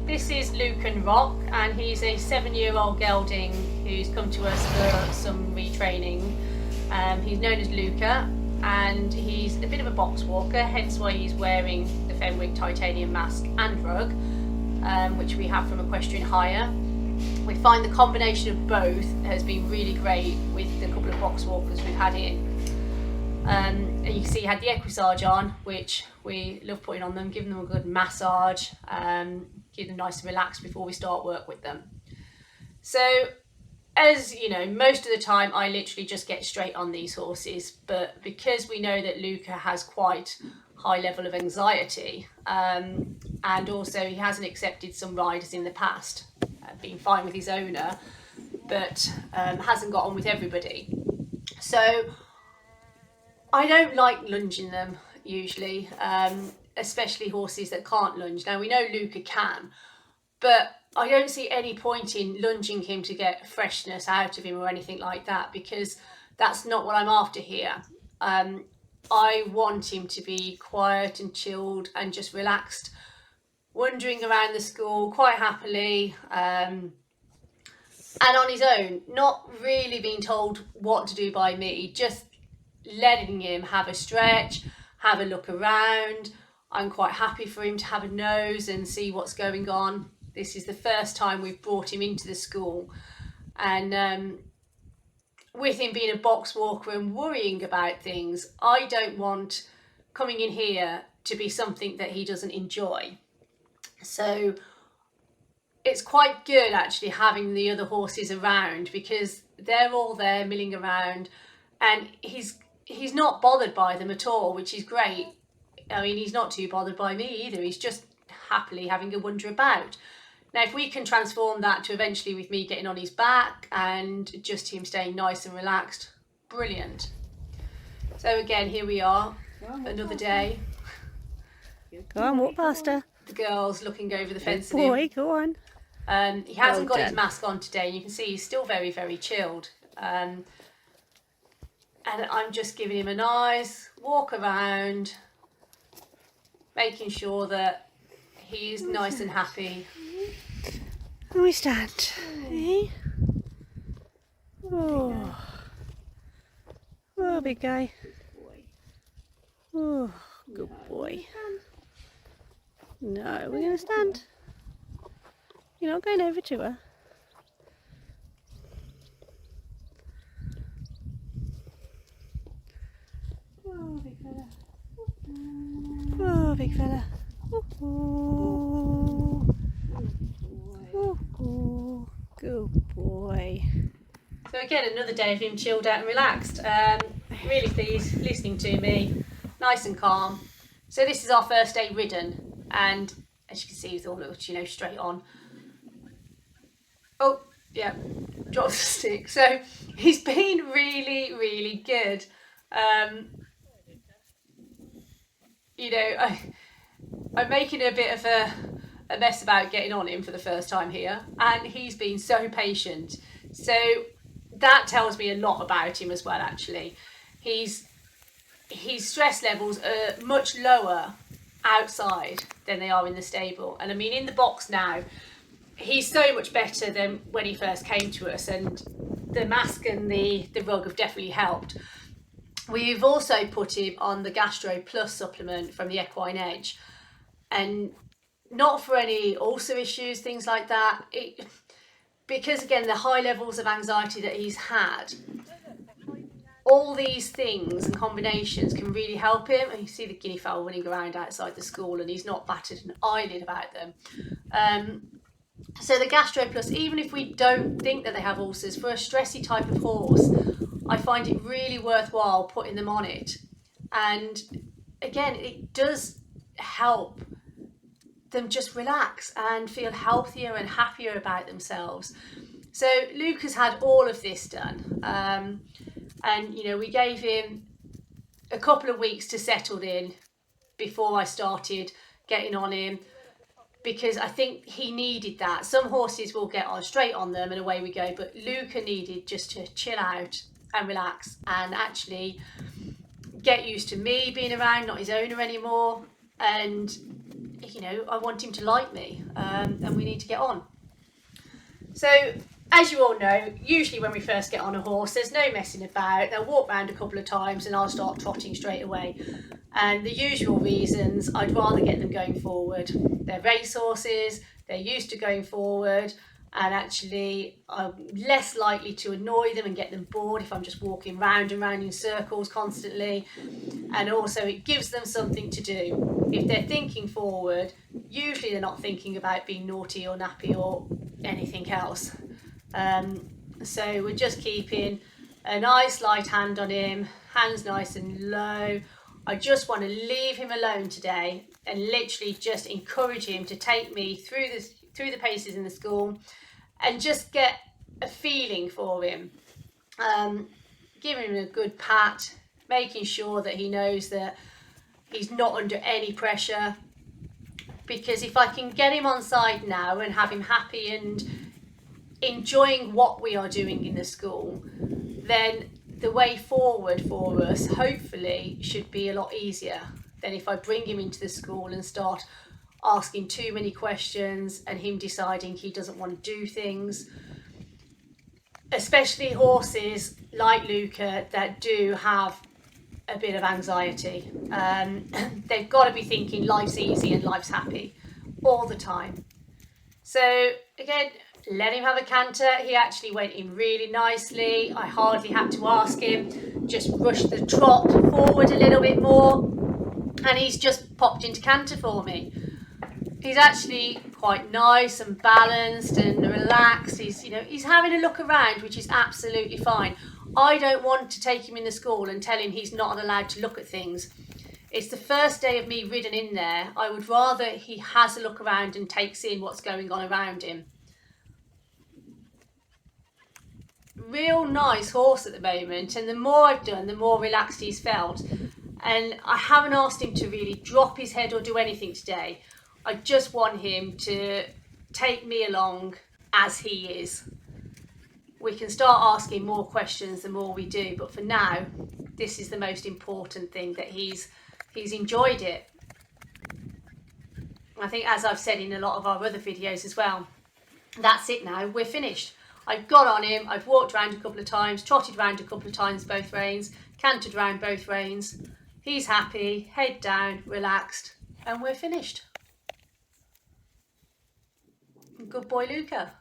this is Lucan Rock, and he's a 7-year-old gelding who's come to us for some retraining. He's known as Luca, and he's a bit of a box walker, hence why he's wearing the Fenwick titanium mask and rug, which we have from Equestrian Hire. We find the combination of both has been really great with the couple of box walkers we've had in. And you can see he had the Equisage on, which we love putting on them, giving them a good massage, keep them nice and relaxed before we start work with them. So, as you know, most of the time I literally just get straight on these horses, but because we know that Luca has quite high level of anxiety, and also he hasn't accepted some riders in the past, been fine with his owner, but hasn't got on with everybody. So I don't like lunging them usually, especially horses that can't lunge. Now we know Luca can, but I don't see any point in lunging him to get freshness out of him or anything like that, because that's not what I'm after here. I want him to be quiet and chilled and just relaxed, wandering around the school quite happily, and on his own, not really being told what to do by me, just letting him have a stretch, have a look around. I'm quite happy for him to have a nose and see what's going on. This is the first time we've brought him into the school, and with him being a box walker and worrying about things, I don't want coming in here to be something that he doesn't enjoy. So it's quite good actually having the other horses around, because they're all there milling around, and he's not bothered by them at all, which is great. I mean, he's not too bothered by me either. He's just happily having a wander about. Now, if we can transform that to eventually with me getting on his back and just him staying nice and relaxed, brilliant. So again, here we are, another day. Go on, walk faster. The girls looking over the fence at Boy, him. go on. He hasn't Well got his done. mask on today, and you can see he's still very, very chilled. And I'm just giving him a nice walk around, making sure that he's nice and happy. And we stand. Eh? Oh. Oh, big guy. Oh, good boy. No, we're going to stand. You're not going over to her. Oh, big fella. Oh, big fella. Oh, good boy. So again, another day of him chilled out and relaxed. Really pleased, listening to me, nice and calm. So this is our first day ridden, and as you can see, he's all looked, straight on. Oh, yeah, dropped the stick. So he's been really, really good. I'm making a bit of a mess about getting on him for the first time here, and he's been so patient. So that tells me a lot about him as well, actually. His stress levels are much lower outside than they are in the stable. And I mean, in the box now, he's so much better than when he first came to us, and the mask and the rug have definitely helped. We've also put him on the GastroPLUS supplement from the Equine Edge, and not for any ulcer issues, things like that. Because again, the high levels of anxiety that he's had, all these things and combinations can really help him. And you see the guinea fowl running around outside the school, and he's not batted an eyelid about them. So the GastroPLUS, even if we don't think that they have ulcers, for a stressy type of horse, I find it really worthwhile putting them on it. And again, it does help them just relax and feel healthier and happier about themselves. So Luca's had all of this done, and we gave him a couple of weeks to settle in before I started getting on him, because I think he needed that. Some horses will get on straight on them and away we go, but Luca needed just to chill out and relax and actually get used to me being around, not his owner anymore. And you know, I want him to like me, and we need to get on. So, as you all know, usually when we first get on a horse, there's no messing about. They'll walk round a couple of times and I'll start trotting straight away. And the usual reasons, I'd rather get them going forward. They're race horses, they're used to going forward, and actually I'm less likely to annoy them and get them bored if I'm just walking round and round in circles constantly. And also it gives them something to do. If they're thinking forward, usually they're not thinking about being naughty or nappy or anything else. So we're just keeping a nice light hand on him, hands nice and low. I just want to leave him alone today and literally just encourage him to take me through the paces in the school and just get a feeling for him. Giving him a good pat, making sure that he knows that he's not under any pressure. Because if I can get him on side now and have him happy and enjoying what we are doing in the school, then the way forward for us hopefully should be a lot easier than if I bring him into the school and start asking too many questions and him deciding he doesn't want to do things. Especially horses like Luca that do have a bit of anxiety. They've got to be thinking life's easy and life's happy all the time. So again, let him have a canter. He actually went in really nicely. I hardly had to ask him, just rushed the trot forward a little bit more, and he's just popped into canter for me. He's actually quite nice and balanced and relaxed. He's having a look around, which is absolutely fine. I don't want to take him in the school and tell him he's not allowed to look at things. It's the first day of me ridden in there. I would rather he has a look around and takes in what's going on around him. Real nice horse at the moment, and the more I've done, the more relaxed he's felt. And I haven't asked him to really drop his head or do anything today. I just want him to take me along as he is. We can start asking more questions the more we do, but for now, this is the most important thing, that he's enjoyed it. I think, as I've said in a lot of our other videos as well, that's it now, we're finished. I've got on him, I've walked around a couple of times, trotted around a couple of times both reins, cantered around both reins. He's happy, head down, relaxed, and we're finished. Good boy, Luca.